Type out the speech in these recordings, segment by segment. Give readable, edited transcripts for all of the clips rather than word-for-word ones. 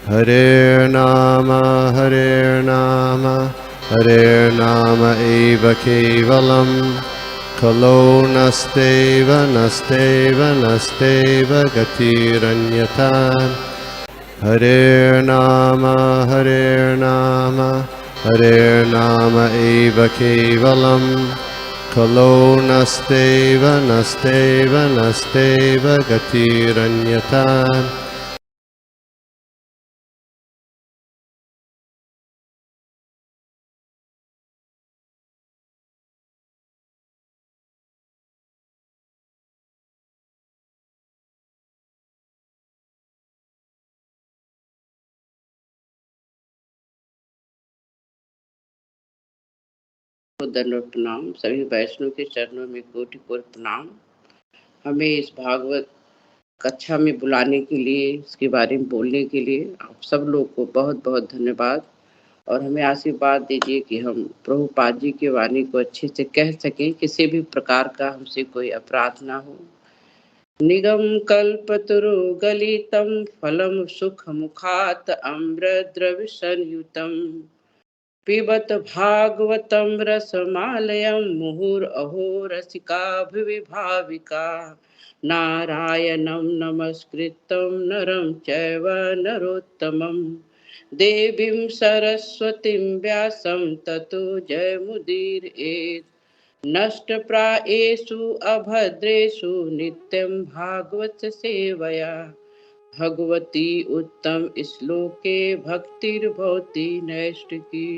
Hare Rama, Hare Rama eva kevalam, Kalo nasteva, nasteva, nasteva gatiranyata. Hare Rama, Hare Rama, Hare Rama eva kevalam, Kalo nasteva, nasteva, nasteva gatiranyata. दंडवत प्रणाम। सभी वैष्णव के चरणों में कोटि कोटि प्रणाम। हमें इस भागवत कक्षा में बुलाने के लिए, इसके बारे में बोलने के लिए आप सब लोग को बहुत बहुत धन्यवाद। और हमें आशीर्वाद दीजिए कि हम प्रभुपाद जी की वाणी को अच्छे से कह सकें, किसी भी प्रकार का हमसे कोई अपराध ना हो। निगम कल्पतरु गलितम फलम सुख मुखात अमृद्रव संयुतम पिबत भागवतं रसमालयं मुहुरहो रसिकाभिभाविका नारायणं नमस्कृतं नरं चैव नरोत्तमं देवीं सरस्वतीं व्यासं ततो जयमुदीरयेत् नष्टप्रायेषु अभद्रेषु नित्यं भागवत सेवया भगवती उत्तम श्लोके भक्तिर्भवती नैष्टिकी।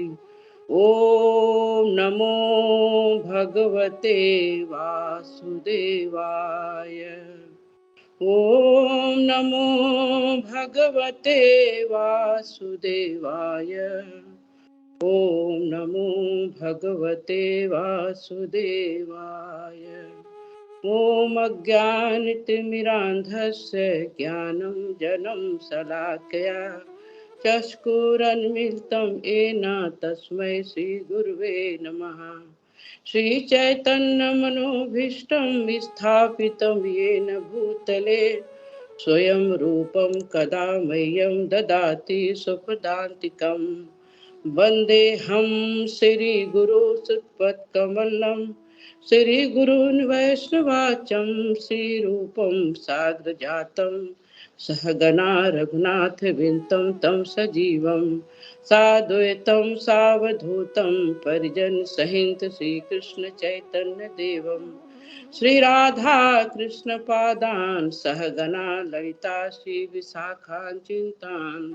ओम नमो भगवते वासुदेवाय। ओम नमो भगवते वासुदेवाय। ओम नमो भगवते वासुदेवाय। ॐ अज्ञानतिमिरान्धस्य ज्ञानं जनं शलाकया चक्षुरुन्मिलितं येन तस्मै श्रीगुरुवे नमः। श्रीचैतन्यमनोभीष्टं स्थापितं येन भूतले स्वयं रूपं कदा मह्यं ददाति स्वपदान्तिकं वन्देऽहं श्रीगुरो सुत्पत्कमलं श्रीगुरून् वैष्णवाचं श्रीरूपं साग्रजातं सहगणा रघुनाथविन्तं तं सजीवं साद्वैतं सावधूतं परिजनसहित श्रीकृष्णचैतन्यदेवं श्रीराधा कृष्णपादान् सहगणा ललिता श्रीविशाखान्वितान्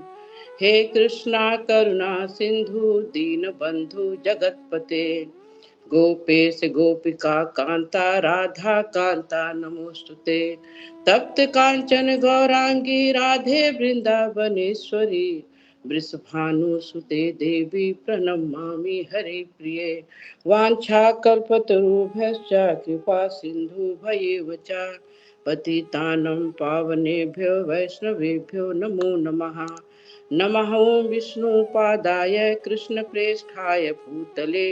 हे कृष्णा करुणा सिंधु दीनबंधु जगतपते गोपेश गोपिका कांता राधा कांता नमोस्तुते तप्त कांचन गौरांगी राधे वृंदावनेश्वरी वृषभानुसुते देवी प्रणमामि हरि प्रिये वाञ्छाकल्पतरुभ्यश्च कृपा सिन्धु भयेव च पतितानं पावनेभ्यो वैष्णवेभ्यो नमो नमः। नमः ओं विष्णुपादाय कृष्णप्रेष्ठाय भूतले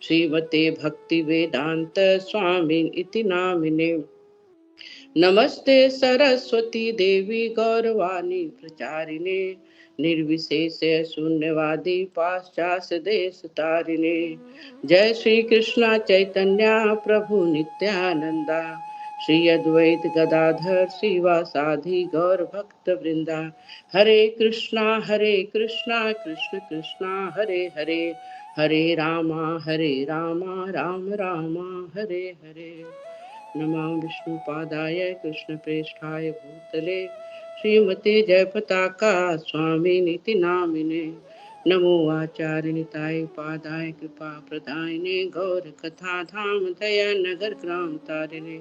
श्रीमते भक्तिवेदांत स्वामी इति नामिने नमस्ते सरस्वती देवी गौरवाणी प्रचारिणे निर्विशेष शून्यवादी पाश्चात्य देश तारिणे जय श्री कृष्ण चैतन्य प्रभु नित्यानंदा श्री अद्वैत गदाधर श्रीवासादि गौर भक्त वृंदा हरे कृष्णा कृष्ण कृष्णा हरे हरे हरे रामा राम रामा हरे हरे। नमो विष्णुपादाय कृष्णप्रेष्ठाय भूतले श्रीमते जयपताका स्वामिनीति नामिने नमो आचार्यनिताय पादाय कृपा प्रदायिने गौर कथा धाम दया नगर ग्राम तारिणे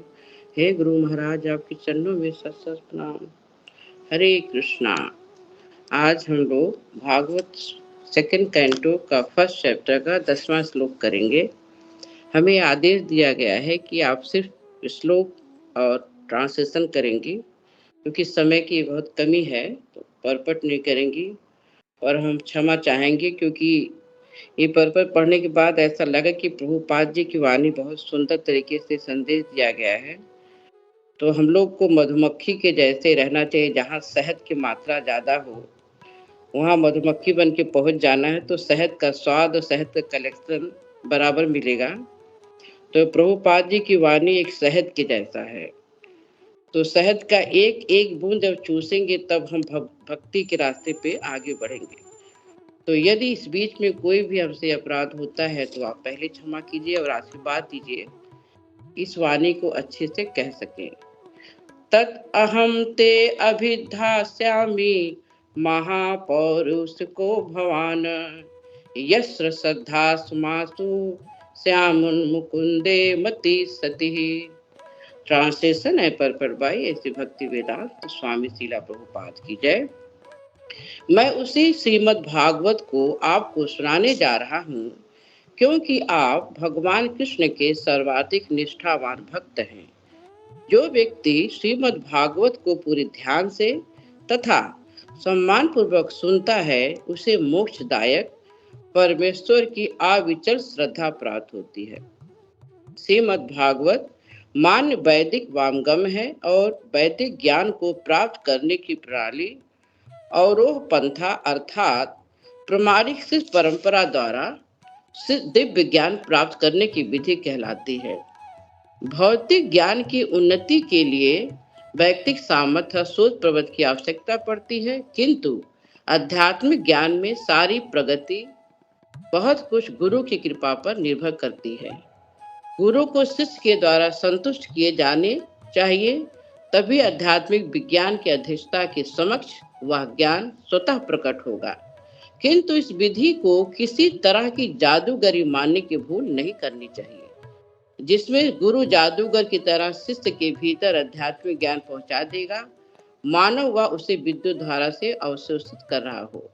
हे गुरु महाराज आपके चरणों में सत सत प्रणाम। हरे कृष्णा। आज हम लोग भागवत सेकंड कैंटो का फर्स्ट चैप्टर का 10वां श्लोक करेंगे। हमें आदेश दिया गया है कि आप सिर्फ श्लोक और ट्रांसलेशन करेंगी, क्योंकि समय की बहुत कमी है तो परपट नहीं करेंगी। और हम क्षमा चाहेंगे क्योंकि ये परपट पढ़ने के बाद ऐसा लगा कि प्रभुपाद जी की वाणी बहुत सुंदर तरीके से संदेश दिया गया है। तो हम लोग को मधुमक्खी के जैसे रहना चाहिए, जहाँ शहद की मात्रा ज़्यादा हो वहाँ मधुमक्खी बन के पहुँच जाना है तो शहद का स्वाद और शहद का कलेक्शन बराबर मिलेगा। तो प्रभुपाद जी की वाणी एक शहद के जैसा है। तो शहद का एक एक बूंद जब चूसेंगे तब हम भक्ति के रास्ते पे आगे बढ़ेंगे। तो यदि इस बीच में कोई भी हमसे अपराध होता है तो आप पहले क्षमा कीजिए और आशीर्वाद दीजिए, इस वाणी को अच्छे से कह सकें। तत् अहम ते अभिधास्यामि महापौरुष को भवान, यस्र श्रद्धा सुमासु श्यामुन मुकुंदे मति सती। ट्रांसलेशन है पर भाई ऐसे भक्ति वेदांत स्वामी शीला प्रभुपाद की जय। मैं उसी श्रीमद् भागवत को आपको सुनाने जा रहा हूँ क्योंकि आप भगवान कृष्ण के सर्वाधिक निष्ठावान भक्त हैं। जो व्यक्ति श्रीमद् भागवत को पूरे ध्यान से तथा सम्मान पूर्वक सुनता है उसे मोक्षदायक परमेश्वर की अविचल श्रद्धा प्राप्त होती है। श्रीमद् भागवत मान्य वैदिक वामगम है और वैदिक ज्ञान को प्राप्त करने की प्रणाली अवरोह पंथा अर्थात प्रमाणिक सिद्ध परंपरा द्वारा दिव्य ज्ञान प्राप्त करने की विधि कहलाती है। भौतिक ज्ञान की उन्नति के लिए वैयक्तिक सामर्थ्य शोध प्रबंध की आवश्यकता पड़ती है, किंतु आध्यात्मिक ज्ञान में सारी प्रगति बहुत कुछ गुरु की कृपा पर निर्भर करती है। गुरु को शिष्य के द्वारा संतुष्ट किए जाने चाहिए, तभी आध्यात्मिक विज्ञान के अधिष्ठता के समक्ष वह ज्ञान स्वतः प्रकट होगा। किंतु इस विधि को किसी तरह की जादूगरी मानने की भूल नहीं करनी चाहिए, जिसमें गुरु जादूगर की तरह शिष्य के भीतर आध्यात्मिक ज्ञान पहुंचा देगा, मानव वह उसे विद्युत धारा से अवशोषित कर रहा हो।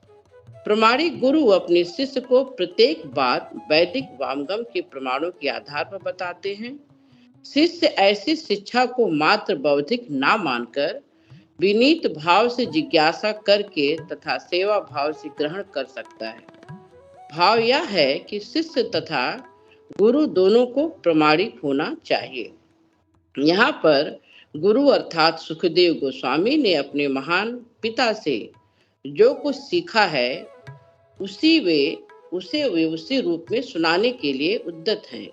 प्रमाणिक गुरु अपने शिष्य को प्रत्येक बात वैदिक वामगम के प्रमाणों के आधार पर बताते हैं। शिष्य ऐसी शिक्षा को मात्र बौद्धिक ना मानकर विनीत भाव से जिज्ञासा करके तथा सेवा भाव से ग्रहण कर सकता है। भाव यह है कि शिष्य तथा गुरु दोनों को प्रमाणिक होना चाहिए। यहाँ पर गुरु अर्थात सुखदेव गोस्वामी ने अपने महान पिता से जो कुछ सीखा है उसे वे उसी रूप में सुनाने के लिए उद्यत हैं।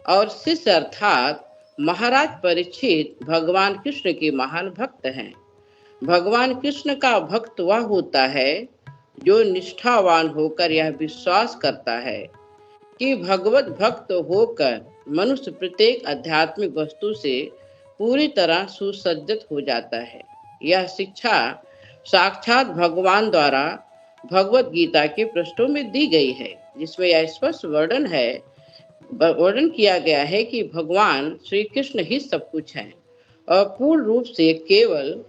और शिष्य अर्थात महाराज परीक्षित भगवान कृष्ण के महान भक्त हैं। भगवान कृष्ण का भक्त वह होता है जो निष्ठावान होकर यह विश्वास करता है कि भगवत भक्त होकर मनुष्य प्रत्येक आध्यात्मिक वस्तु से पूरी तरह सुसज्जित हो जाता है। यह शिक्षा साक्षात भगवान द्वारा भगवत गीता के पृष्ठों में दी गई है, जिसमें यह स्पष्ट वर्णन किया गया है कि भगवान श्री कृष्ण ही सब कुछ है और पूर्ण रूप से केवल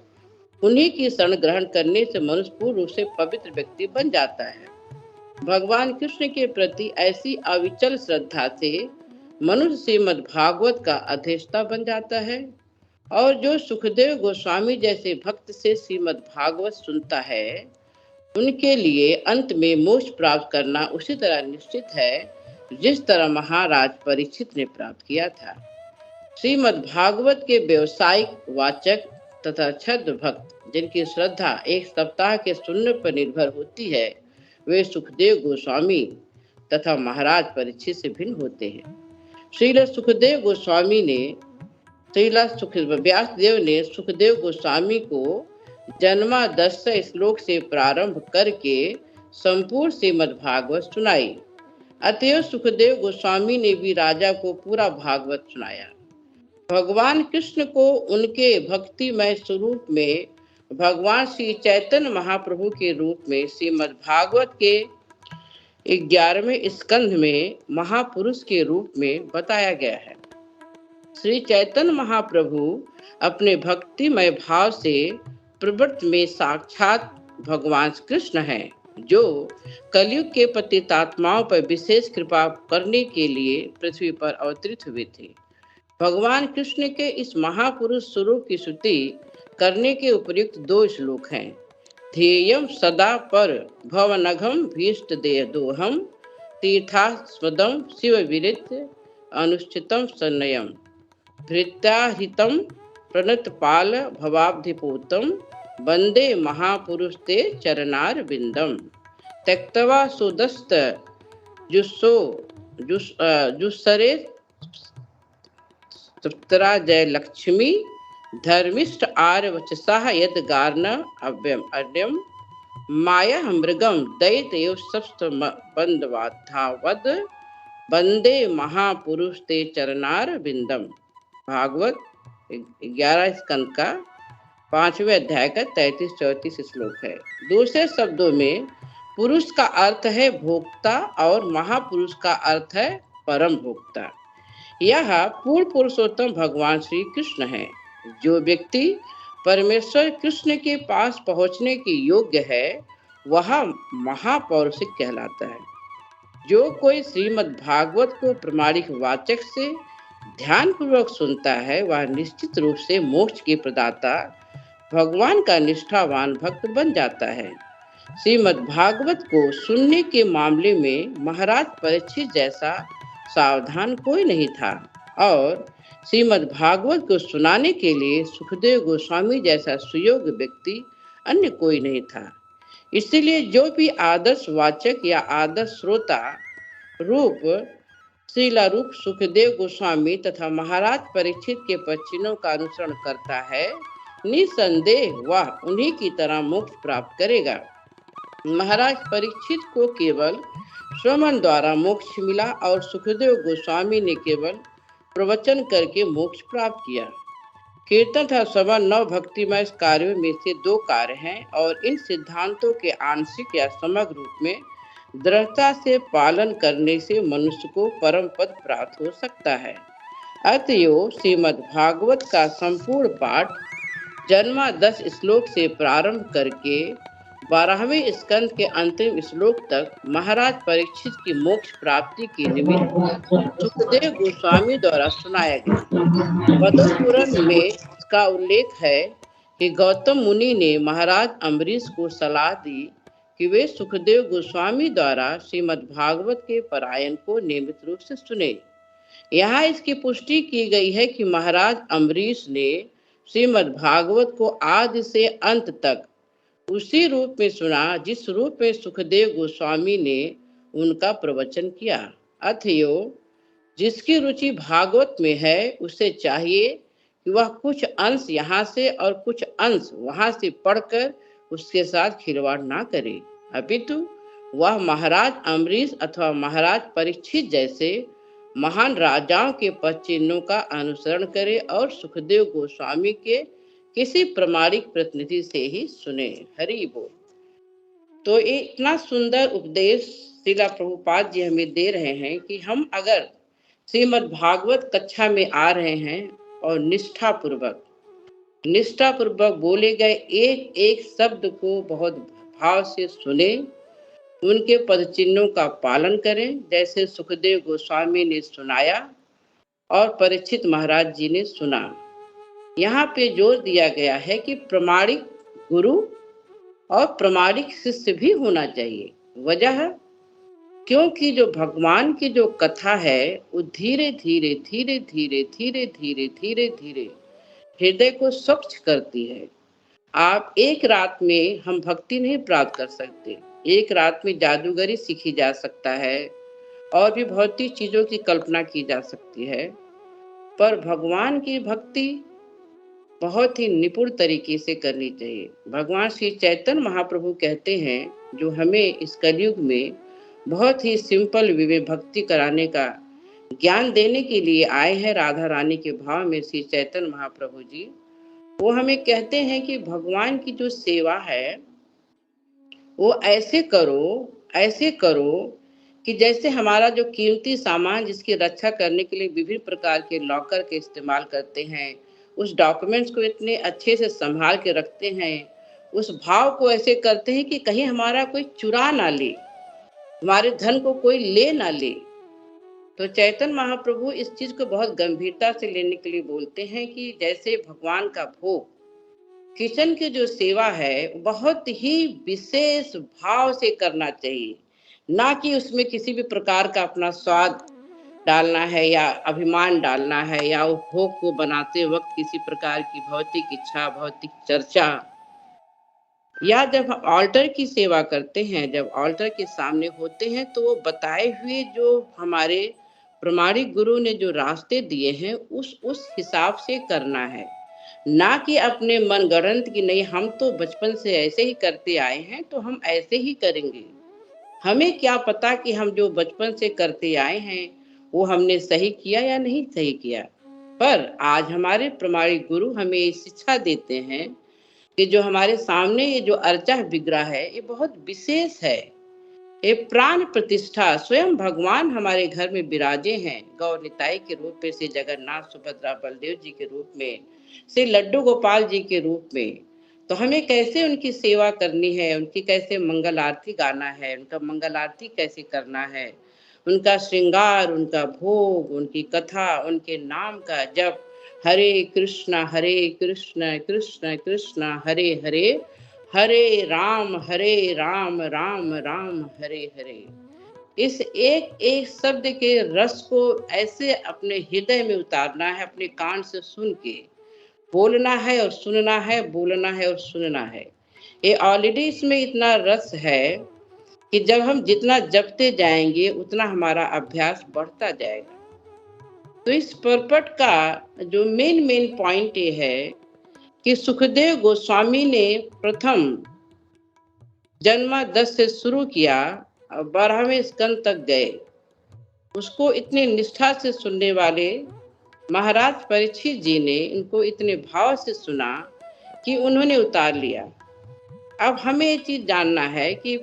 उन्हीं की शरण ग्रहण करने से मनुष्य पूर्ण रूप से पवित्र व्यक्ति बन जाता है। भगवान कृष्ण के प्रति ऐसी अविचल श्रद्धा से मनुष्य श्रीमद् भागवत का अधिष्ठा बन जाता है और जो सुखदेव गोस्वामी जैसे भक्त से श्रीमद् भागवत सुनता है उनके लिए अंत में मोक्ष प्राप्त करना उसी तरह निश्चित है जिस तरह महाराज परीक्षित ने प्राप्त किया था। श्रीमद् भागवत के व्यवसायिक वाचक तथा छद्म भक्त जिनकी श्रद्धा एक सप्ताह के सुनने पर निर्भर होती है वे सुखदेव गोस्वामी तथा महाराज परीक्षित से भिन्न होते हैं। व्यासदेव ने सुखदेव गोस्वामी को जन्मादस्य श्लोक से प्रारंभ करके संपूर्ण श्रीमद् भागवत सुनाई। अतएव सुखदेव गोस्वामी ने भी राजा को पूरा भागवत सुनाया। भगवान कृष्ण को उनके भक्तिमय स्वरूप में भगवान श्री चैतन्य महाप्रभु के रूप में श्रीमद् भागवत के 11वें स्कंध में महापुरुष के रूप में बताया गया है। श्री चैतन्य महाप्रभु अपने भक्तिमय भाव से प्रवृत्त में साक्षात भगवान कृष्ण हैं, जो कलयुग के पतितात्माओं पर विशेष कृपा करने के लिए पृथ्वी पर अवतरित हुए थे। भगवान कृष्ण के इस महापुरुष स्वरूप की स्तुति करने के उपयुक्त 2 श्लोक हैं। ध्येयम सदा पर भवनघम भीष्ट देहदोहम तीर्थास्पदम शिव विरित अनुष्ठितम सन्नयम भृत्याहितम प्रणतपाल भवाब्धिपोतम वंदे महापुरुष ते चरणार बिंदम त्यक्त्वा सुदस्त जुस्सो जुस्सरे तृप्तरा जय लक्ष्मी धर्मिष्ठ आर्य वचसा यद गार्ण अव्यम अड्यम माया मृगम दैत्यो सप्त बंदवाधावद वंदे महापुरुष ते चरणार बिंदम। भागवत 11 स्कंद का 5वें अध्याय का 33-34 श्लोक है। दूसरे शब्दों में पुरुष का अर्थ है भोक्ता और महापुरुष का अर्थ है परम भोक्ता। यह पूर्ण पुरुषोत्तम भगवान श्री कृष्ण है। जो व्यक्ति परमेश्वर कृष्ण के पास पहुंचने के योग्य है वह महापौरुषिक कहलाता है। जो कोई श्रीमद् भागवत को प्रामाणिक वाचक से ध्यान पूर्वक सुनता है वह निश्चित रूप से मोक्ष के प्रदाता भगवान का निष्ठावान भक्त बन जाता है। श्रीमद् भागवत को सुनने के मामले में महाराज परीक्षित जैसा सावधान कोई नहीं था और श्रीमद् भागवत को सुनाने के लिए सुखदेव गोस्वामी जैसा सुयोग्य व्यक्ति अन्य कोई नहीं था। इसलिए जो भी आदर्श वाचक या आदर्श श्रोता रूप श्रीला रूप सुखदेव गोस्वामी तथा महाराज परीक्षित के पश्चिनों का अनुसरण करता है निसंदेह वह उन्हीं की तरह मोक्ष प्राप्त करेगा। महाराज परीक्षित को केवल श्रवण द्वारा मोक्ष मिला और सुखदेव गोस्वामी ने केवल प्रवचन करके मोक्ष प्राप्त किया। कीर्तन तथा श्रवण नव भक्तिमय कार्यों में से 2 कार्य हैं और इन सिद्धांतों के आंशिक या समग्र रूप में दृढ़ता से पालन करने से मनुष्य को परम पद प्राप्त हो सकता है। अतएव श्रीमद् भागवत का संपूर्ण पाठ जन्मा 10 श्लोक से प्रारंभ करके 12वें स्कंद के अंतिम श्लोक तक महाराज परीक्षित की मोक्ष प्राप्ति के निमित्त सुखदेव गोस्वामी द्वारा सुनाया गया। पद्म पुराण में इसका उल्लेख है कि गौतम मुनि ने महाराज अम्बरीश को सलाह दी कि वे सुखदेव गोस्वामी द्वारा श्रीमद् भागवत के पारायण को नियमित रूप से सुने। यहाँ इसकी पुष्टि की गई है कि महाराज अम्बरीश ने श्रीमद् भागवत को आदि से अंत तक उसी रूप में सुना जिस रूप में सुखदेव गोस्वामी ने उनका प्रवचन किया। अतएव जिसकी रुचि भागवत में है उसे चाहिए कि वह कुछ अंश यहाँ से और कुछ अंश वहां से पढ़कर उसके साथ खिलवाड़ ना करे, अपितु वह महाराज अम्बरीश अथवा महाराज परीक्षित जैसे महान राजाओं के पद चिन्हों का अनुसरण करे और सुखदेव गोस्वामी के किसी प्रामाणिक प्रतिनिधि से ही सुने। हरि बोल। तो ये इतना सुंदर उपदेश श्रीला प्रभुपाद जी हमें दे रहे हैं कि हम अगर श्रीमद् भागवत कक्षा में आ रहे हैं और निष्ठा पूर्वक बोले गए एक एक शब्द को बहुत भाव से सुने, उनके पद चिन्हों का पालन करें जैसे सुखदेव गोस्वामी ने सुनाया और परीक्षित महाराज जी ने सुना। यहाँ पे जोर दिया गया है कि प्रामाणिक गुरु और प्रामाणिक शिष्य भी होना चाहिए। वजह क्योंकि जो भगवान की जो कथा है वो धीरे धीरे हृदय को स्वच्छ करती है। आप एक रात में हम भक्ति नहीं प्राप्त कर सकते। एक रात में जादूगरी सीखी जा सकता है और भी बहुत सी चीजों की कल्पना की जा सकती है, पर भगवान की भक्ति बहुत ही निपुण तरीके से करनी चाहिए। भगवान श्री चैतन्य महाप्रभु कहते हैं, जो हमें इस कलयुग में बहुत ही सिंपल विवेक भक्ति कराने का ज्ञान देने के लिए आए हैं राधा रानी के भाव में श्री चैतन्य महाप्रभु जी, वो हमें कहते हैं कि भगवान की जो सेवा है वो ऐसे करो कि जैसे हमारा जो कीमती सामान जिसकी रक्षा करने के लिए विभिन्न प्रकार के लॉकर के इस्तेमाल करते हैं, उस डॉक्यूमेंट्स को इतने अच्छे से संभाल के रखते हैं, उस भाव को ऐसे करते हैं कि कहीं हमारा कोई चुरा ना ले, हमारे धन को कोई ले ना ले। तो चैतन्य महाप्रभु इस चीज को बहुत गंभीरता से लेने के लिए बोलते हैं कि जैसे भगवान का भोग किचन की जो सेवा है बहुत ही विशेष भाव से करना चाहिए, ना कि उसमें किसी भी प्रकार का अपना स्वाद डालना है या अभिमान डालना है या उस भोग को बनाते वक्त किसी प्रकार की भौतिक इच्छा, भौतिक चर्चा या जब हम ऑल्टर की सेवा करते हैं, जब ऑल्टर के सामने होते हैं, तो वो बताए हुए जो हमारे प्रामाणिक गुरु ने जो रास्ते दिए हैं, उस हिसाब से करना है। ना कि अपने मनगढ़ंत की नहीं, हम तो बचपन से ऐसे ही करते आए हैं, तो हम ऐसे ही करेंगे। हमें क्या पता कि हम जो बचपन से करते आए हैं, वो हमने सही किया या नहीं सही किया। पर आज हमारे प्रामाणिक गुरु हमें ये शिक्षा देते हैं कि जो हमारे सामने ये जो अर्चा विग्रह है, ये बहुत विशेष है। ये प्राण प्रतिष्ठा स्वयं भगवान हमारे घर में विराजे हैं, गौर निताई के रूप में, से जगन्नाथ सुभद्रा बलदेव जी के रूप में, से लड्डू गोपाल जी के रूप में। तो हमें कैसे उनकी सेवा करनी है, उनकी कैसे मंगल आरती गाना है, उनका मंगल आरती कैसे करना है, उनका श्रृंगार, उनका भोग, उनकी कथा, उनके नाम का जप, हरे कृष्णा कृष्ण कृष्ण हरे हरे, हरे राम राम राम हरे हरे। इस एक एक शब्द के रस को ऐसे अपने हृदय में उतारना है, अपने कान से सुन के बोलना है और सुनना है, बोलना है और सुनना है। ये ऑलरेडी इसमें इतना रस है कि जब हम जितना जपते जाएंगे उतना हमारा अभ्यास बढ़ता जाएगा। तो इस परपट का जो मेन पॉइंट ये है कि सुखदेव गोस्वामी ने प्रथम जन्मा 10 से शुरू किया और 12वें स्कंद तक गए। उसको इतनी निष्ठा से सुनने वाले महाराज परीक्षित जी ने इनको इतने भाव से सुना कि उन्होंने उतार लिया। अब हमें ये चीज जानना है कि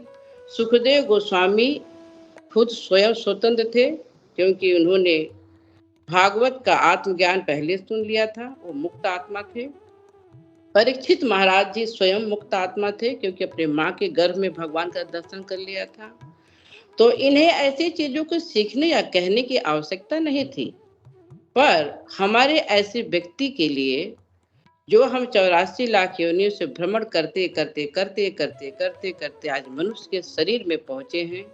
सुखदेव गोस्वामी खुद स्वयं स्वतंत्र थे, क्योंकि उन्होंने भागवत का आत्मज्ञान पहले सुन लिया था, वो मुक्त आत्मा थे। परीक्षित महाराज जी स्वयं मुक्त आत्मा थे, क्योंकि अपने माँ के गर्भ में भगवान का दर्शन कर लिया था। तो इन्हें ऐसी चीजों को सीखने या कहने की आवश्यकता नहीं थी। पर हमारे ऐसे व्यक्ति के लिए जो हम 84 लाख योनियों से भ्रमण करते करते करते करते करते करते आज मनुष्य के शरीर में पहुंचे हैं।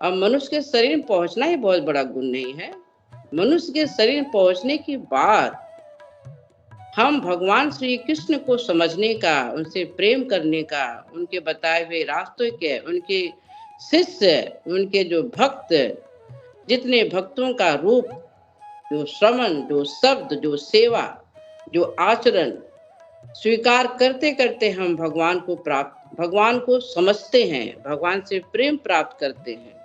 अब मनुष्य के शरीर में पहुंचना ही बहुत बड़ा गुण नहीं है। मनुष्य के शरीर में पहुंचने के बाद हम भगवान श्री कृष्ण को समझने का, उनसे प्रेम करने का, उनके बताए हुए रास्तों के, उनके शिष्य, उनके जो भक्त, जितने भक्तों का रूप, जो श्रवण, जो शब्द, जो सेवा, जो आचरण स्वीकार करते करते हम भगवान को समझते हैं, भगवान से प्रेम प्राप्त करते हैं।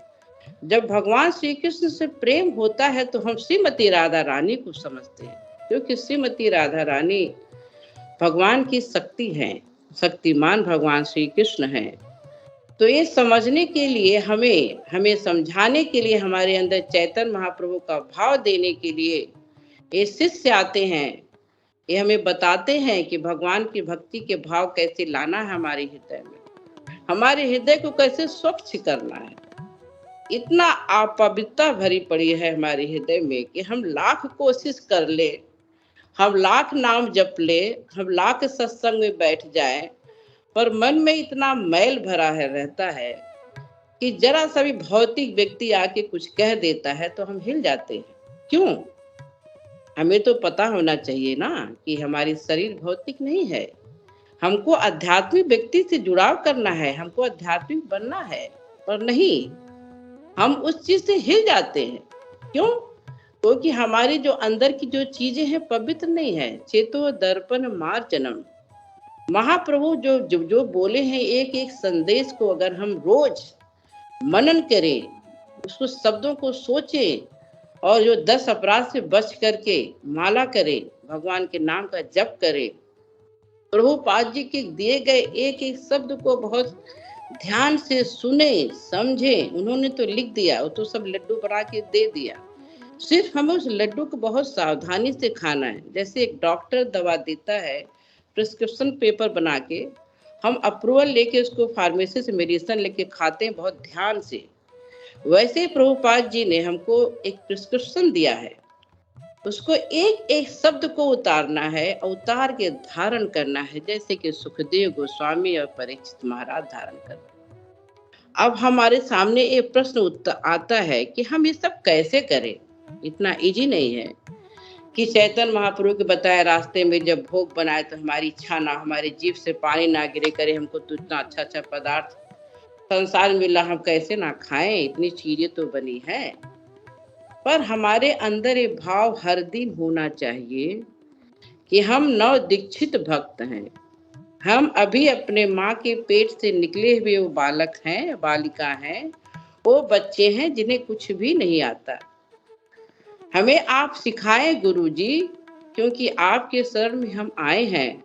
जब भगवान श्री कृष्ण से प्रेम होता है तो हम श्रीमती राधा रानी को समझते हैं, क्योंकि श्रीमती राधा रानी भगवान की शक्ति है, शक्तिमान भगवान श्री कृष्ण है। तो ये समझने के लिए हमें समझाने के लिए, हमारे अंदर चैतन्य महाप्रभु का भाव देने के लिए ये शिष्य आते हैं। ये हमें बताते हैं कि भगवान की भक्ति के भाव कैसे लाना है हमारे हृदय में, हमारे हृदय को कैसे स्वच्छ करना है। इतना अपवित्रता भरी पड़ी है हमारे हृदय में कि हम लाख कोशिश कर ले, हम लाख नाम जप ले, हम लाख सत्संग में बैठ जाएं, पर मन में इतना मैल भरा है रहता है कि जरा सा भी भौतिक व्यक्ति आके कुछ कह देता है तो हम हिल जाते हैं। क्यों? हमें तो पता होना चाहिए ना कि हमारी शरीर भौतिक नहीं है। हमको आध्यात्मिक व्यक्ति से जुड़ाव करना है, हमको आध्यात्मिक बनना है, पर नहीं, हम उस चीज से हिल जाते हैं। क्यों? क्योंकि हमारी जो अंदर की जो चीजें हैं पवित्र नहीं है। चेतो दर्पण मार्जनम, महाप्रभु जो बोले हैं, एक एक संदेश को अगर हम रोज मनन करें, उसको शब्दों को सोचें और जो 10 अपराध से बच करके माला करें, भगवान के नाम का जप करें, प्रभुपाद जी के दिए गए एक एक शब्द को बहुत ध्यान से सुने समझे। उन्होंने तो लिख दिया, वो तो सब लड्डू बना के दे दिया, सिर्फ हमें उस लड्डू को बहुत सावधानी से खाना है। जैसे एक डॉक्टर दवा देता है प्रिस्क्रिप्शन पेपर बना के, हम अप्रूवल लेके उसको फार्मेसी से मेडिसिन लेके खाते हैं बहुत ध्यान से, वैसे ही प्रभुपाद जी ने हमको एक प्रिस्क्रिप्शन दिया है, उसको एक एक शब्द को उतारना है, उतार के धारण करना है, जैसे कि सुखदेव गोस्वामी और परीक्षित महाराज धारण कर। अब हमारे सामने एक प्रश्न आता है कि हम ये सब कैसे करें। इतना इजी नहीं है कि चैतन्य महाप्रभु के बताए रास्ते में जब भोग बनाए तो हमारी इच्छा ना, हमारे जीभ से पानी ना गिरे, करे हमको तो इतना अच्छा अच्छा पदार्थ संसार में मिला, हम कैसे ना खाएं, इतनी चीजें तो बनी है। पर हमारे अंदर ये भाव हर दिन होना चाहिए कि हम नव दीक्षित भक्त हैं। हम अभी अपने माँ के पेट से निकले हुए वो बालक हैं, बालिका हैं, वो बच्चे हैं जिन्हें कुछ भी नहीं आता। हमें आप सिखाएं गुरुजी, क्योंकि आपके शरण में हम आए हैं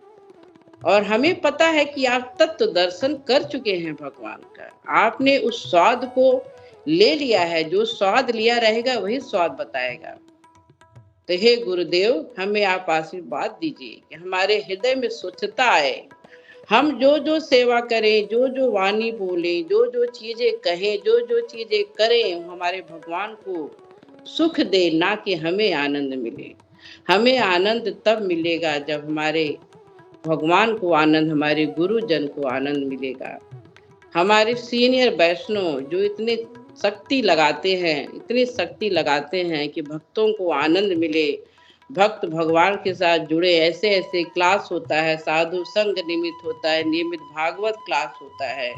और हमें पता है कि आप तत्व दर्शन कर चुके हैं भगवान का। आपने उस स्वाद को ले लिया है, जो स्वाद लिया रहेगा वही स्वाद बताएगा। तो हे गुरुदेव, हमें आप आशीर्वाद दीजिए कि हमारे हृदय में स्वच्छता आए। हम जो जो सेवा करें, जो जो वाणी बोले, जो जो चीजें कहें, जो जो चीजें करें, वो हमारे भगवान को सुख दे, ना कि हमें आनंद मिले। हमें आनंद तब मिलेगा जब हमारे भगवान को आनंद, हमारे गुरुजन को आनंद मिलेगा। हमारे सीनियर वैष्णव जो इतने शक्ति लगाते हैं, इतनी शक्ति लगाते हैं कि भक्तों को आनंद मिले, भक्त भगवान के साथ जुड़े, ऐसे ऐसे क्लास होता है, साधु संग निमित्त होता है, नियमित भागवत क्लास होता है।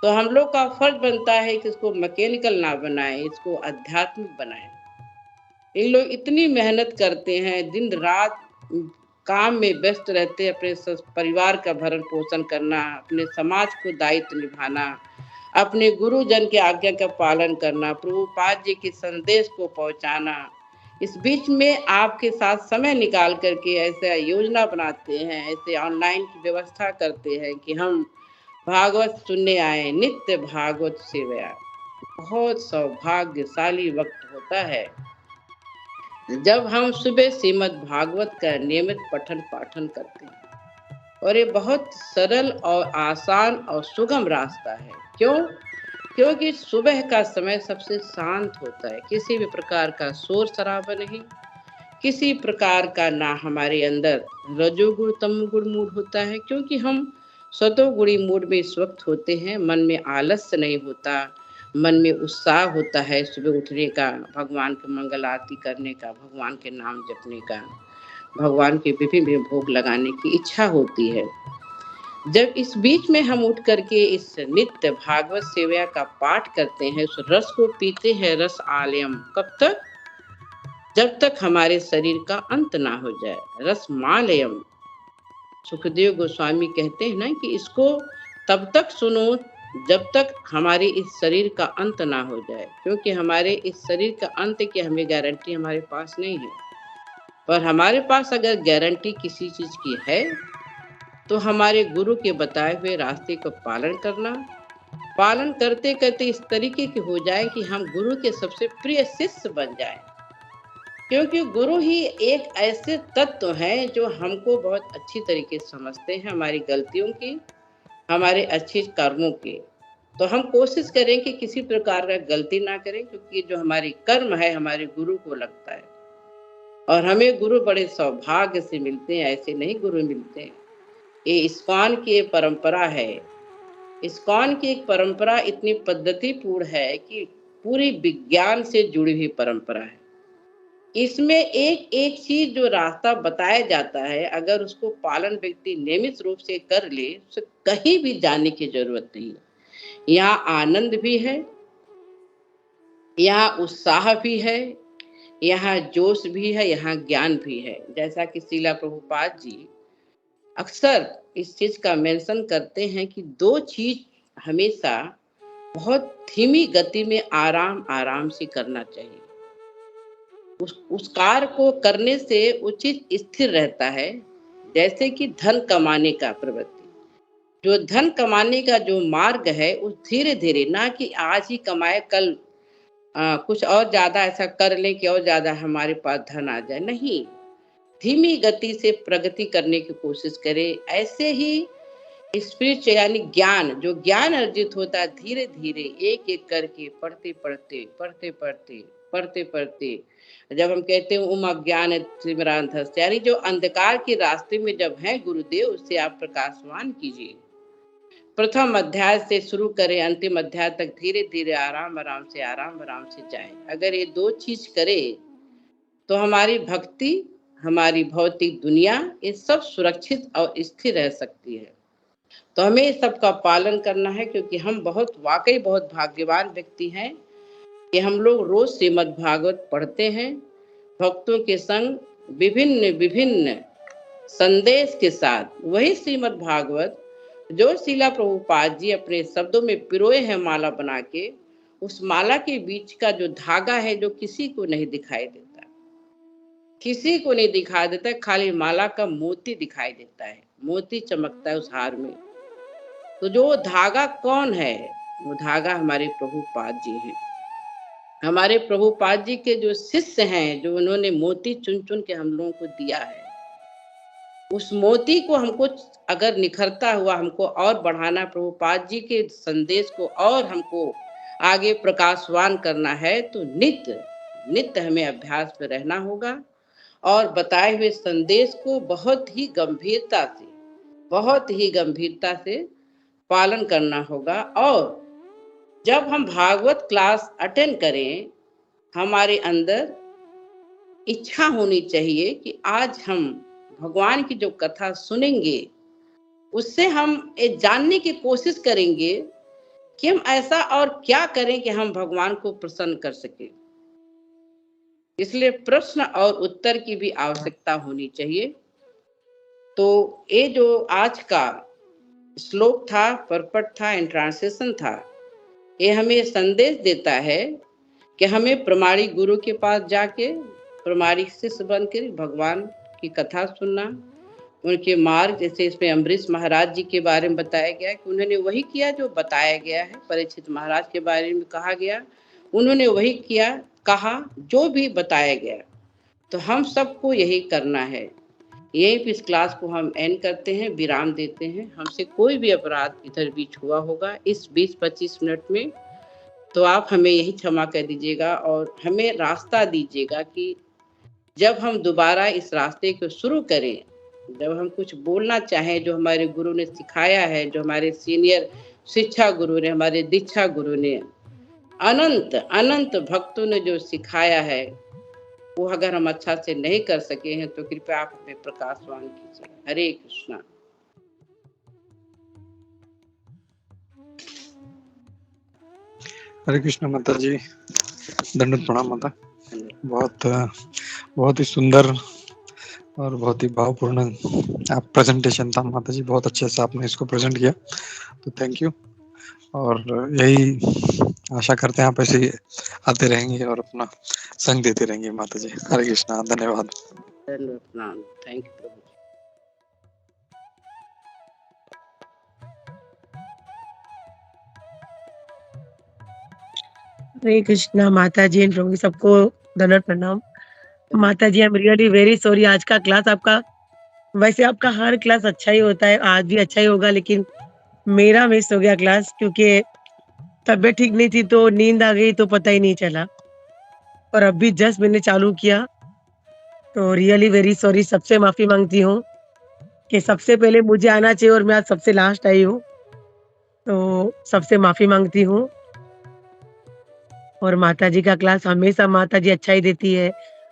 तो हम लोग का फर्ज बनता है कि इसको मैकेनिकल ना बनाएं, इसको आध्यात्मिक बनाएं। इन लोग इतनी मेहनत करते हैं, दिन रात काम में व्यस्त रहते हैं, अपने परिवार का भरण पोषण करना, अपने समाज को दायित्व निभाना, अपने गुरुजन के आज्ञा का पालन करना, प्रभुपाद जी के संदेश को पहुंचाना। इस बीच में आपके साथ समय निकाल करके ऐसे योजना बनाते हैं, ऐसे ऑनलाइन की व्यवस्था करते हैं कि हम भागवत सुनने आए, नित्य भागवत सेवया। बहुत सौभाग्यशाली वक्त होता है जब हम सुबह श्रीमद् भागवत का नियमित पठन पाठन करते हैं। और ये बहुत सरल और आसान और सुगम रास्ता है। क्यों? क्योंकि सुबह का समय सबसे शांत होता है, किसी भी प्रकार का शोर शराबा नहीं, किसी प्रकार का ना हमारे अंदर रजोगुण तमोगुण मूड होता है, क्योंकि हम सतोगुणी मूड में इस वक्त होते हैं। मन में आलस्य नहीं होता, मन में उत्साह होता है सुबह उठने का, भगवान की मंगल आरती करने का, भगवान के नाम जपने का, भगवान के विभिन्न भोग लगाने की इच्छा होती है। जब इस बीच में हम उठ करके इस नित्य भागवत सेवा का पाठ करते हैं, उस रस को पीते हैं, रस आलयम, कब तक? जब तक हमारे शरीर का अंत ना हो जाए। रस मालयम, सुखदेव गोस्वामी कहते हैं ना कि इसको तब तक सुनो जब तक हमारे इस शरीर का अंत ना हो जाए, क्योंकि हमारे इस शरीर का अंत की हमें गारंटी हमारे पास नहीं है। पर हमारे पास अगर गारंटी किसी चीज की है तो हमारे गुरु के बताए हुए रास्ते का पालन करना, पालन करते करते इस तरीके के हो जाए कि हम गुरु के सबसे प्रिय शिष्य बन जाएं। क्योंकि गुरु ही एक ऐसे तत्व हैं जो हमको बहुत अच्छी तरीके से समझते हैं, हमारी गलतियों की, हमारे अच्छे कर्मों की। तो हम कोशिश करें कि किसी प्रकार का गलती ना करें, क्योंकि जो हमारी कर्म है हमारे गुरु को लगता है। और हमें गुरु बड़े सौभाग्य से मिलते हैं, ऐसे नहीं गुरु मिलते हैं। ये इस्कॉन की ये परंपरा है। इस्कॉन की एक परंपरा इतनी पद्धतिपूर्ण है कि पूरी विज्ञान से जुड़ी हुई परंपरा है। इसमें एक एक चीज जो रास्ता बताया जाता है, अगर उसको पालन व्यक्ति नियमित रूप से कर ले, उसे कहीं भी जाने की जरूरत नहीं है। यहाँ आनंद भी है, यहाँ उत्साह भी है, यहाँ जोश भी है, यहाँ ज्ञान भी है। जैसा कि श्रीला प्रभुपाद जी अक्सर इस चीज का मेंशन करते हैं कि दो चीज हमेशा बहुत धीमी गति में आराम आराम से करना चाहिए। उस कार्य को करने से उचित स्थिर रहता है। जैसे कि धन कमाने का प्रवृत्ति, जो धन कमाने का जो मार्ग है, उस धीरे धीरे, ना कि आज ही कमाए कल कुछ और ज्यादा ऐसा कर लें कि और ज्यादा हमारे पास धन आ जाए, नहीं। धीमी गति से प्रगति करने की कोशिश करें। ऐसे ही स्पिरिचुअल यानी ज्ञान, जो ज्ञान अर्जित होता है, धीरे धीरे एक एक करके पढ़ते पढ़ते पढ़ते पढ़ते पढ़ते पढ़ते, जब हम कहते हैं उम अज्ञान तिमिरांधस्य, यानी जो अंधकार के रास्ते में जब है गुरुदेव, उससे आप प्रकाशवान कीजिए। प्रथम अध्याय से शुरू करें, अंतिम अध्याय तक धीरे धीरे आराम आराम से जाए। अगर ये दो चीज करे तो हमारी भक्ति, हमारी भौतिक दुनिया ये सब सुरक्षित और स्थिर रह सकती है। तो हमें इस सब का पालन करना है, क्योंकि हम वाक़ई बहुत भाग्यवान व्यक्ति हैं कि हम लोग रोज़ श्रीमद् भागवत पढ़ते हैं, भक्तों के संग विभिन्न संदेश के साथ। वही श्रीमद् भागवत जो श्रीला प्रभुपाद जी अपने शब्दों में पिरोए हैं माला बना के, उस माला के बीच का जो धागा है जो किसी को नहीं दिखाई देता, किसी को नहीं दिखाई देता, खाली माला का मोती दिखाई देता है, मोती चमकता है उस हार में। तो जो धागा कौन है? वो धागा हमारे प्रभुपाद जी हैं। हमारे प्रभुपाद जी के जो शिष्य हैं, जो उन्होंने मोती चुन-चुन के हम लोगों को दिया है, उस मोती को हमको अगर निखरता हुआ हमको और बढ़ाना, प्रभुपाद जी के संदेश को और हमको आगे प्रकाशवान करना है, तो नित्य हमें अभ्यास में रहना होगा और बताए हुए संदेश को बहुत ही गंभीरता से पालन करना होगा। और जब हम भागवत क्लास अटेंड करें, हमारे अंदर इच्छा होनी चाहिए कि आज हम भगवान की जो कथा सुनेंगे, उससे हम ये जानने की कोशिश करेंगे कि हम ऐसा और क्या करें कि हम भगवान को प्रसन्न कर सकें। इसलिए प्रश्न और उत्तर की भी आवश्यकता होनी चाहिए। तो ये जो आज का श्लोक था, परपट था, ट्रांसलेशन था, ये हमें संदेश देता है कि हमें प्रमाणिक गुरु के पास जाके प्रमाणिक शिष्य बनकर भगवान की कथा सुनना, उनके मार्ग, जैसे इसमें अम्बरीश महाराज जी के बारे में बताया गया कि उन्होंने वही किया जो बताया गया है। परीक्षित महाराज के बारे में कहा गया, उन्होंने वही किया, कहा जो भी बताया गया। तो हम सबको यही करना है। यहीं पे इस क्लास को हम एंड करते हैं, विराम देते हैं। हमसे कोई भी अपराध इधर बीच हुआ होगा इस 20-25 मिनट में, तो आप हमें यही क्षमा कर दीजिएगा और हमें रास्ता दीजिएगा कि जब हम दोबारा इस रास्ते को शुरू करें, जब हम कुछ बोलना चाहें जो हमारे गुरु ने सिखाया है, जो हमारे सीनियर शिक्षा गुरु ने, हमारे दीक्षा गुरु ने, अनंत भक्तों ने जो सिखाया है, वो अगर हम अच्छा से नहीं कर सके हैं तो कृपया आप हमें प्रकाशवान कीजिए। हरे कृष्णा। हरे कृष्ण माता जी, दंडवत प्रणाम माता। बहुत ही सुंदर और बहुत ही भावपूर्ण आप प्रेजेंटेशन था माता जी, बहुत अच्छे से आपने इसको प्रेजेंट किया, तो थैंक यू। और यही आशा करते हैं आप ऐसे ही आते रहेंगे और अपना संग देते रहेंगे माता जी। हरे कृष्णा, धन्यवाद। थैंक यू प्रभु। हरे कृष्णा माता जी एंड प्रभु सबको दंडवत प्रणाम। माता जी I am really very sorry, आज का क्लास आपका, वैसे आपका हर क्लास अच्छा ही होता है, आज भी अच्छा ही होगा, लेकिन मेरा मिस हो गया क्लास क्योंकि तबीयत ठीक नहीं थी, तो नींद आ गई तो पता ही नहीं चला, और अभी जस्ट मैंने चालू किया, तो रियली वेरी सॉरी। सबसे माफी मांगती हूँ कि सबसे पहले मुझे आना चाहिए और मैं आज सबसे लास्ट आई हूँ, तो सबसे माफी मांगती हूँ। और माता जी का क्लास हमेशा माता जी अच्छा ही देती है।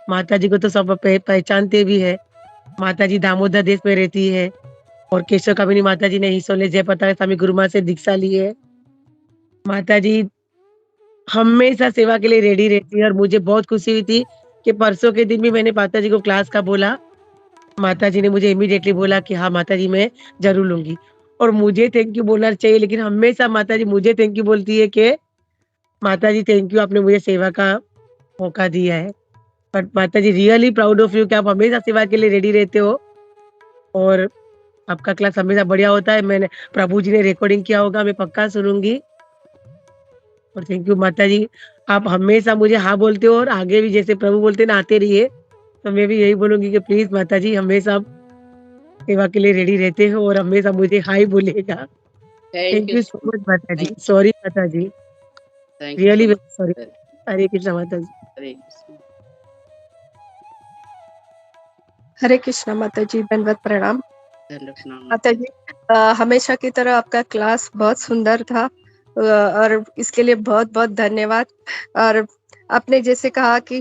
माता जी को तो सब पहचानते भी है। माता जी दामोदर देश में रहती है और केशव कामिनी माता जी ने हिसोले जयप्रताप स्वामी गुरुमा से दीक्षा ली है। माता जी हमेशा सेवा के लिए रेडी रहती है और मुझे बहुत खुशी हुई थी कि परसों के दिन भी मैंने माता जी को क्लास का बोला, माता जी ने मुझे इमीडिएटली बोला कि हाँ माता जी मैं जरूर लूंगी। और मुझे थैंक यू बोलना चाहिए, लेकिन हमेशा माता जी मुझे थैंक यू बोलती है कि माता जी थैंक यू, आपने मुझे सेवा का मौका दिया है। बट माता जी रियली प्राउड ऑफ यू कि आप हमेशा सेवा के लिए रेडी रहते हो और आपका क्लास हमेशा बढ़िया होता है। मैंने प्रभु जी ने रिकॉर्डिंग किया होगा, मैं पक्का सुनूंगी। और थैंक यू माता जी, आप हमेशा मुझे हाँ बोलते हो और आगे भी जैसे प्रभु बोलते ना आते रहिए, तो मैं भी यही बोलूंगी कि प्लीज माता जी हमेशा आप सेवा के लिए रेडी रहते हो और हमेशा मुझे हाई बोलेगा। थैंक यू सो मच माता जी। सॉरी माता जी, रियली वेरी सॉरी। हरे कृष्ण माता जी। हरे कृष्ण। हरे कृष्णा माता जी, दंडवत प्रणाम। प्रणाम माता जी, हमेशा की तरह आपका क्लास बहुत सुंदर था और इसके लिए बहुत बहुत धन्यवाद। और आपने जैसे कहा कि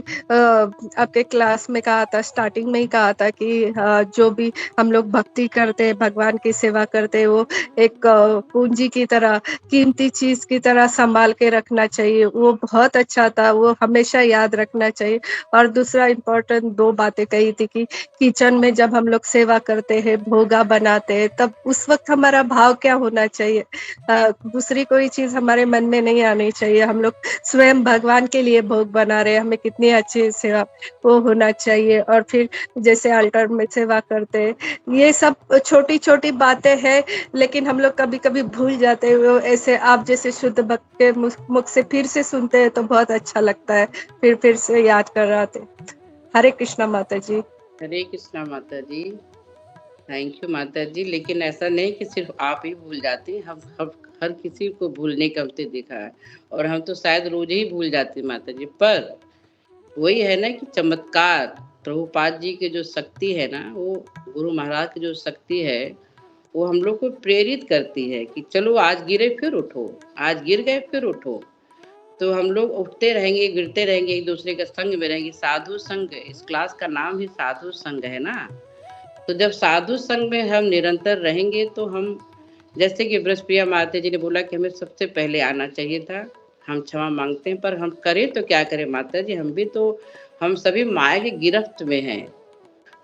आपके क्लास में कहा था, स्टार्टिंग में ही कहा था कि जो भी हम लोग भक्ति करते हैं, भगवान की सेवा करते हैं, वो एक पूंजी की तरह, कीमती चीज़ की तरह सँभाल के रखना चाहिए। वो बहुत अच्छा था, वो हमेशा याद रखना चाहिए। और दूसरा इम्पोर्टेंट 2 बातें कही थी कि किचन में जब हम लोग सेवा करते हैं, भोगा बनाते हैं, तब उस वक़्त हमारा भाव क्या होना चाहिए? दूसरी कोई चीज़ हमारे मन में नहीं आनी चाहिए। हम लोग स्वयं भगवान के लिए भोग बना रहे हैं, हमें कितनी अच्छी सेवा वो होना चाहिए। और फिर जैसे अल्टर में सेवा करते हैं, ये सब छोटी-छोटी बातें हैं, लेकिन हम लोग कभी-कभी भूल जाते हैं। वो ऐसे आप जैसे शुद्ध भक्त के मुख से फिर से सुनते हैं तो बहुत अच्छा लगता है, फिर से याद कर रहे थे। हरे कृष्णा माता जी। हरे कृष्णा माता जी। थैंक यू माता जी। लेकिन ऐसा नहीं कि सिर्फ आप ही भूल जाती हैं, हम हर किसी को भूलने का हमसे देखा है, और हम तो शायद रोज ही भूल जाते हैं माता जी। पर वही है ना कि चमत्कार, प्रभुपाद जी की जो शक्ति है ना, वो गुरु महाराज की जो शक्ति है, वो हम लोग को प्रेरित करती है कि चलो आज गिरे फिर उठो, आज गिर गए फिर उठो। तो हम लोग उठते रहेंगे, गिरते रहेंगे, एक दूसरे के संग में रहेंगे। साधु संग, इस क्लास का नाम ही साधु संग है ना। तो जब साधु संग में हम निरंतर रहेंगे तो हम, जैसे कि ब्रजप्रिया माता जी ने बोला कि हमें सबसे पहले आना चाहिए था, हम क्षमा मांगते हैं, पर हम करें तो क्या करें माता जी, हम भी तो, हम सभी माया की गिरफ्त में हैं।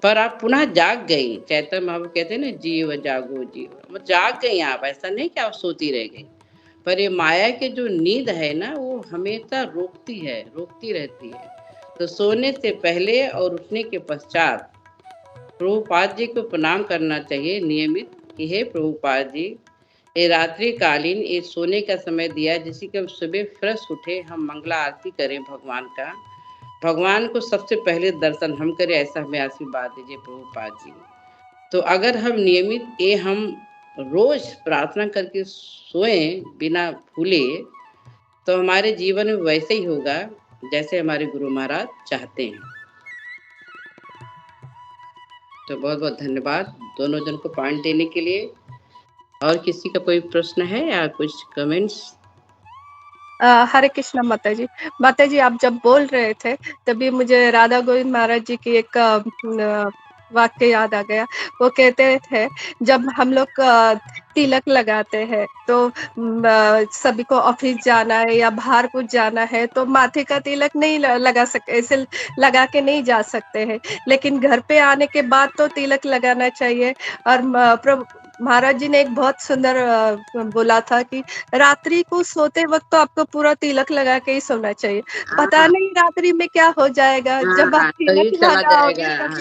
पर आप पुनः जाग गई, चैतन्य महाप्रभु कहते हैं ना, जीव जागो जीव, वो जाग गई आप, ऐसा नहीं कि आप सोती रह गई। पर ये माया की जो नींद है ना, वो हमेशा रोकती है, रोकती रहती है। तो सोने से पहले और उठने के पश्चात प्रभुपाद जी को प्रणाम करना चाहिए नियमित कि हे प्रभुपाद जी, ये रात्रिकालीन ये सोने का समय दिया, जिससे कि हम सुबह फ्रेश उठे, हम मंगला आरती करें भगवान का, भगवान को सबसे पहले दर्शन हम करें, ऐसा हमें आशीर्वाद दीजिए प्रभुपाद जी। तो अगर हम नियमित ये हम रोज प्रार्थना करके सोएं बिना भूले, तो हमारे जीवन में वैसे ही होगा जैसे हमारे गुरु महाराज चाहते हैं। तो बहुत बहुत धन्यवाद दोनों जन को पॉइंट देने के लिए। और किसी का कोई प्रश्न है या कुछ कमेंट्स? हरे कृष्णा माता जी। माता जी, आप जब बोल रहे थे तभी मुझे राधा गोविंद महाराज जी की एक वाक्य याद आ गया। वो कहते थे, जब हम लोग तिलक लगाते हैं तो सभी को ऑफिस जाना है या बाहर कुछ जाना है तो माथे का तिलक नहीं लगा सकते, ऐसे लगा के नहीं जा सकते हैं, लेकिन घर पे आने के बाद तो तिलक लगाना चाहिए। और प्रभु महाराज जी ने एक बहुत सुंदर बोला था कि रात्रि को सोते वक्त तो आपको पूरा तिलक लगा के ही सोना चाहिए। पता हाँ, नहीं रात्रि में क्या हो जाएगा, जब आप हाँ, तिलक कहीं चला लगाओगे जाएगा। तब हाँ,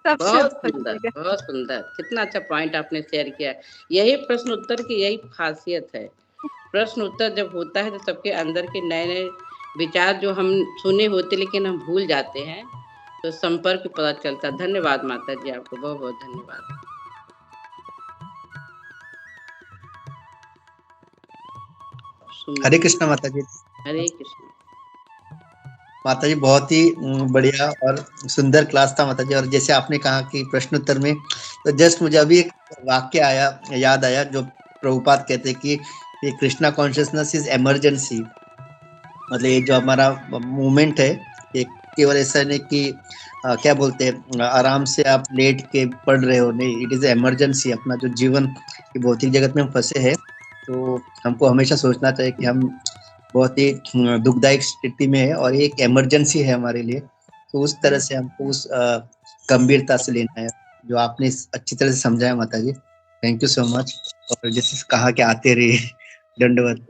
सब शुद्ध बहुत हो सुंदर, जाएगा। बहुत सुंदर। कितना अच्छा पॉइंट आपने शेयर किया। यही प्रश्न उत्तर की यही खासियत है। प्रश्न उत्तर जब होता है तो सबके अंदर के नए-नए विचार जो हम सुने होते लेकिन हम भूल जाते हैं, तो संपर्क पता चलता है। धन्यवाद माता जी, आपको बहुत-बहुत धन्यवाद। हरे सुमन, कृष्णा माता जी। हरे कृष्ण। माता जी बहुत ही बढ़िया और सुंदर क्लास था माता जी। और जैसे आपने कहा कि प्रश्न उत्तर में, तो जस्ट मुझे अभी एक वाक्य आया, याद आया, जो प्रभुपाद कहते हैं कि ये कृष्णा कॉन्शियसनेस इज इमरजेंसी। मतलब ये जो हमारा मूवमेंट है, ये केवल ऐसा नहीं कि क्या बोलते हैं, आराम से आप लेट के पढ़ रहे हो, नहीं, इट इज इमरजेंसी। अपना जो जीवन की भौतिक जगत में हम फंसे हैं, तो हमको हमेशा सोचना चाहिए कि हम बहुत ही दुखदायक स्थिति में है और ये एक इमरजेंसी है हमारे लिए। तो उस तरह से हमको उस गंभीरता से लेना है, जो आपने अच्छी तरह से समझाया माता जी। Thank you so much. और जैसे कहा कि आते रहिए। दंडवत।